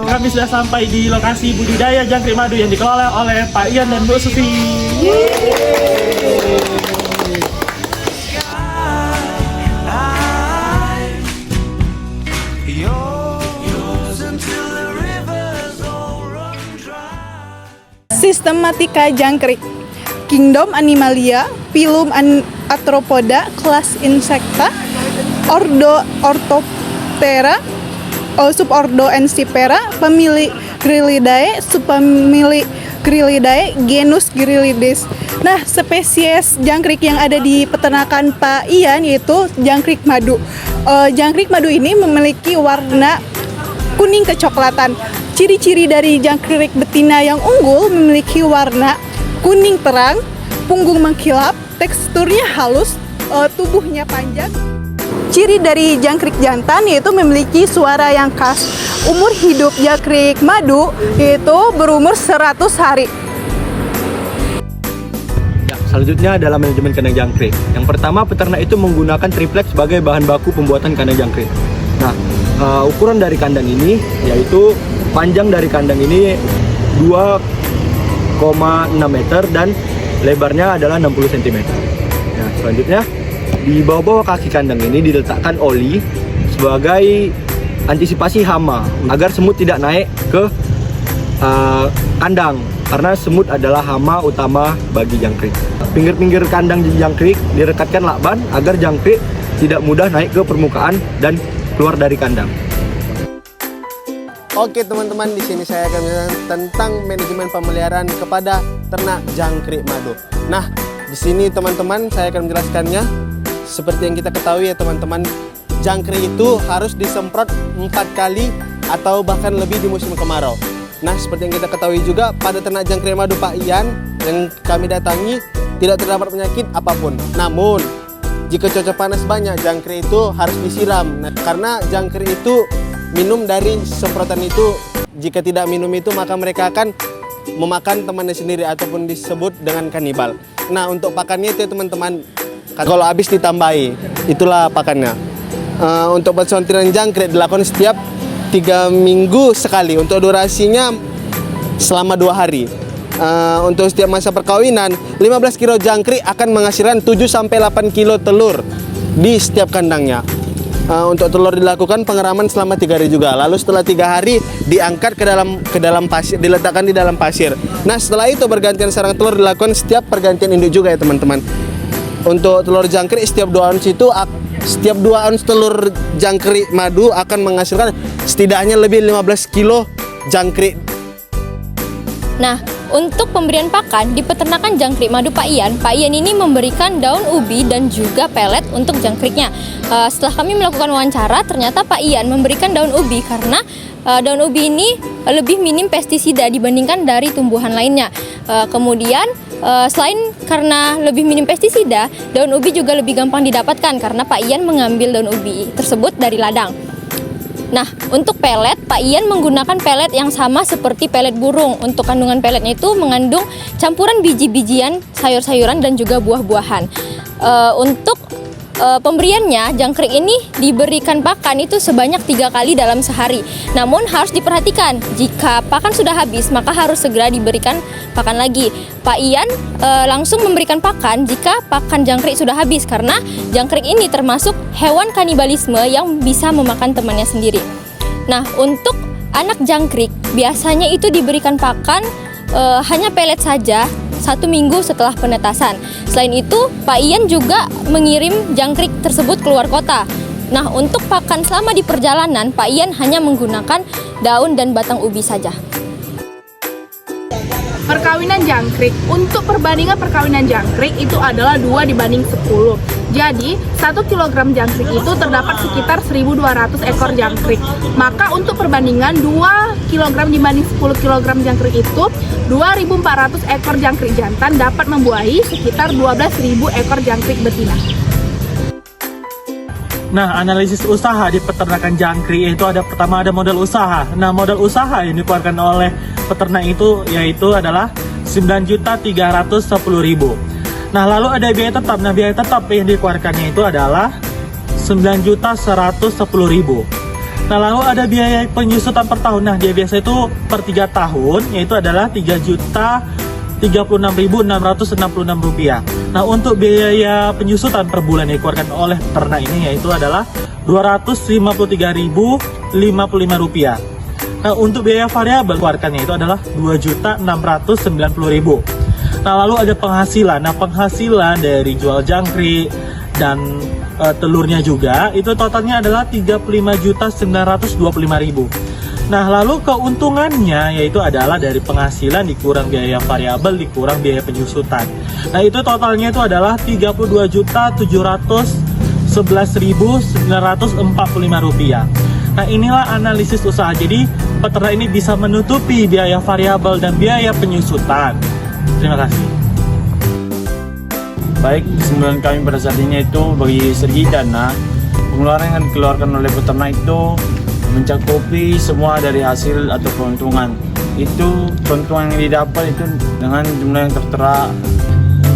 kami sudah sampai di lokasi budidaya jangkrik madu yang dikelola oleh Pak Ian dan Bu Sufi. Sistematika jangkrik, Kingdom Animalia, Phylum Arthropoda, kelas Insecta, Ordo Orthoptera, subordo Encipera, famili Grylidae, subfamili Grylidae, genus Grylides. Nah, spesies jangkrik yang ada di peternakan Pak Ian yaitu jangkrik madu. Jangkrik madu ini memiliki warna kuning kecoklatan. Ciri-ciri dari jangkrik betina yang unggul memiliki warna kuning terang, punggung mengkilap, teksturnya halus, tubuhnya panjang. Ciri dari jangkrik jantan yaitu memiliki suara yang khas. Umur hidup jangkrik madu yaitu berumur 100 hari. Selanjutnya adalah manajemen kandang jangkrik. Yang pertama, peternak itu menggunakan triplek sebagai bahan baku pembuatan kandang jangkrik. Nah, ukuran dari kandang ini yaitu panjang dari kandang ini 2,6 meter dan lebarnya adalah 60 cm. Nah, selanjutnya di bawah-bawah kaki kandang ini diletakkan oli sebagai antisipasi hama agar semut tidak naik ke kandang, karena semut adalah hama utama bagi jangkrik. Pinggir-pinggir kandang jangkrik direkatkan lakban agar jangkrik tidak mudah naik ke permukaan dan keluar dari kandang. Oke teman-teman, di sini saya akan menjelaskan tentang manajemen pemeliharaan kepada ternak jangkrik madu. Nah, di sini teman-teman saya akan menjelaskannya. Seperti yang kita ketahui ya teman-teman, jangkrik itu harus disemprot 4 kali atau bahkan lebih di musim kemarau. Nah, seperti yang kita ketahui juga pada ternak jangkrik madu Pak Ian yang kami datangi tidak terdapat penyakit apapun. Namun, jika cuaca panas banyak, jangkrik itu harus disiram. Nah, karena jangkrik itu minum dari semprotan itu, jika tidak minum itu maka mereka akan memakan temannya sendiri ataupun disebut dengan kanibal. Nah, untuk pakannya itu teman-teman, kalau habis ditambahi, itulah pakannya. Untuk pensortiran jangkrik dilakukan setiap 3 minggu sekali. Untuk durasinya selama 2 hari. Untuk setiap masa perkawinan, 15 kilo jangkrik akan menghasilkan 7-8 kilo telur di setiap kandangnya. Untuk telur dilakukan pengeraman selama 3 hari juga. Lalu setelah 3 hari diangkat ke dalam pasir, diletakkan di dalam pasir. Nah, setelah itu bergantian sarang telur dilakukan setiap pergantian induk juga ya teman-teman. Untuk telur jangkrik setiap 2 ons itu, setiap 2 ons telur jangkrik madu akan menghasilkan setidaknya lebih 15 kilo jangkrik. Nah, untuk pemberian pakan di peternakan jangkrik madu Pak Ian ini memberikan daun ubi dan juga pelet untuk jangkriknya. Setelah kami melakukan wawancara, ternyata Pak Ian memberikan daun ubi karena daun ubi ini lebih minim pestisida dibandingkan dari tumbuhan lainnya. Kemudian selain karena lebih minim pestisida, daun ubi juga lebih gampang didapatkan karena Pak Ian mengambil daun ubi tersebut dari ladang. Nah, untuk pelet, Pak Ian menggunakan pelet yang sama seperti pelet burung. Untuk kandungan peletnya itu mengandung campuran biji-bijian, sayur-sayuran, dan juga buah-buahan. Untuk pemberiannya, jangkrik ini diberikan pakan itu sebanyak 3 kali dalam sehari. Namun harus diperhatikan, jika pakan sudah habis, maka harus segera diberikan pakan lagi. Pak Ian langsung memberikan pakan jika pakan jangkrik sudah habis, karena jangkrik ini termasuk hewan kanibalisme yang bisa memakan temannya sendiri. Nah, untuk anak jangkrik biasanya itu diberikan pakan hanya pelet saja 1 minggu setelah penetasan. Selain itu, Pak Ian juga mengirim jangkrik tersebut keluar kota. Nah, untuk pakan selama di perjalanan, Pak Ian hanya menggunakan daun dan batang ubi saja. Perkawinan jangkrik. Untuk perbandingan perkawinan jangkrik itu adalah 2:10. Jadi, 1 kg jangkrik itu terdapat sekitar 1.200 ekor jangkrik. Maka untuk perbandingan 2 kg dibanding 10 kg jangkrik itu 2.400 ekor jangkrik jantan dapat membuahi sekitar 12.000 ekor jangkrik betina. Nah, analisis usaha di peternakan jangkrik itu pertama ada modal usaha. Nah, modal usaha yang dikeluarkan oleh peternak itu yaitu adalah 9.310.000. Nah, lalu ada biaya tetap. Nah, biaya tetap yang dikeluarkannya itu adalah 9.110.000. Nah, lalu ada biaya penyusutan per tahun. Nah, dia biasa itu per 3 tahun, yaitu adalah Rp3.036.666 rupiah. Nah, untuk biaya penyusutan per bulan yang dikeluarkan oleh peternak ini yaitu adalah Rp253.055 rupiah. Nah, untuk biaya variabel keluarkannya itu adalah Rp2.690.000. Nah, lalu ada penghasilan. Nah, penghasilan dari jual jangkrik dan telurnya juga itu totalnya adalah Rp35.925.000. Nah, lalu keuntungannya yaitu adalah dari penghasilan dikurang biaya variabel dikurang biaya penyusutan. Nah, itu totalnya itu adalah Rp32.711.945. Nah, inilah analisis usaha. Jadi peternak ini bisa menutupi biaya variabel dan biaya penyusutan. Terima kasih. Baik, kesimpulan kami pada saat ini itu bagi segi dana, pengeluaran yang dikeluarkan oleh peternak itu mencakupi semua dari hasil atau keuntungan. Itu keuntungan yang didapat itu dengan jumlah yang tertera.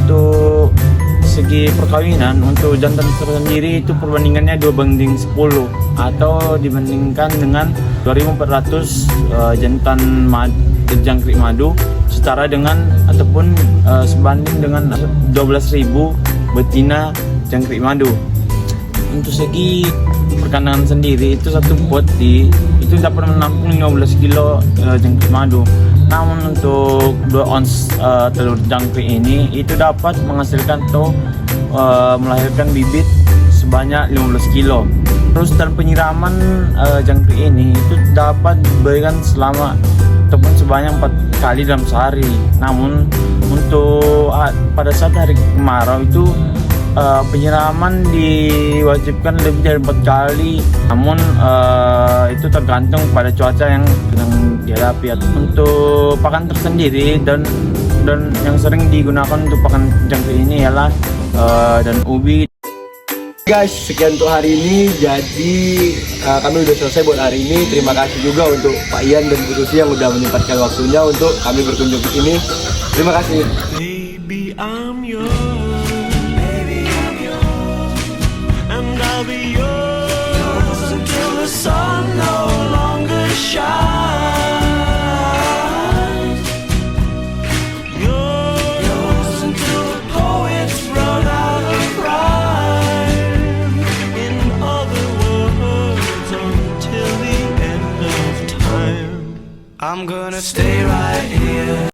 Untuk segi perkawinan, untuk jantan tersendiri itu perbandingannya 2:10 atau dibandingkan dengan 2.400 jantan jangkrik madu setara dengan ataupun sebanding dengan 12.000 betina jangkrik madu. Untuk segi perkandungan sendiri itu satu poti itu dapat menampung 15 kilo jangkrik madu. Namun untuk 2 ons telur jangkrik ini itu dapat menghasilkan atau melahirkan bibit sebanyak 15 kilo. Terus dan penyiraman jangkrik ini itu dapat diberikan selama ataupun sebanyak 4 kali dalam sehari. Namun untuk pada saat hari kemarau itu penyiraman diwajibkan lebih dari 4 kali. Namun itu tergantung pada cuaca yang sedang dihadapi. Untuk pakan tersendiri dan yang sering digunakan untuk pakan jangkrik ini ialah dan ubi. Guys, sekian untuk hari ini. Jadi kami udah selesai buat hari ini. Terima kasih juga untuk Pak Ian dan Bu Susi yang udah menyempatkan waktunya untuk kami berkunjung ke sini. Terima kasih. Baby, I'm yours. Baby, I'm yours. And I'll be yours until the sun no longer shines. Yours until the poets run out of rhyme. In other words, until the end of time. I'm gonna stay right here.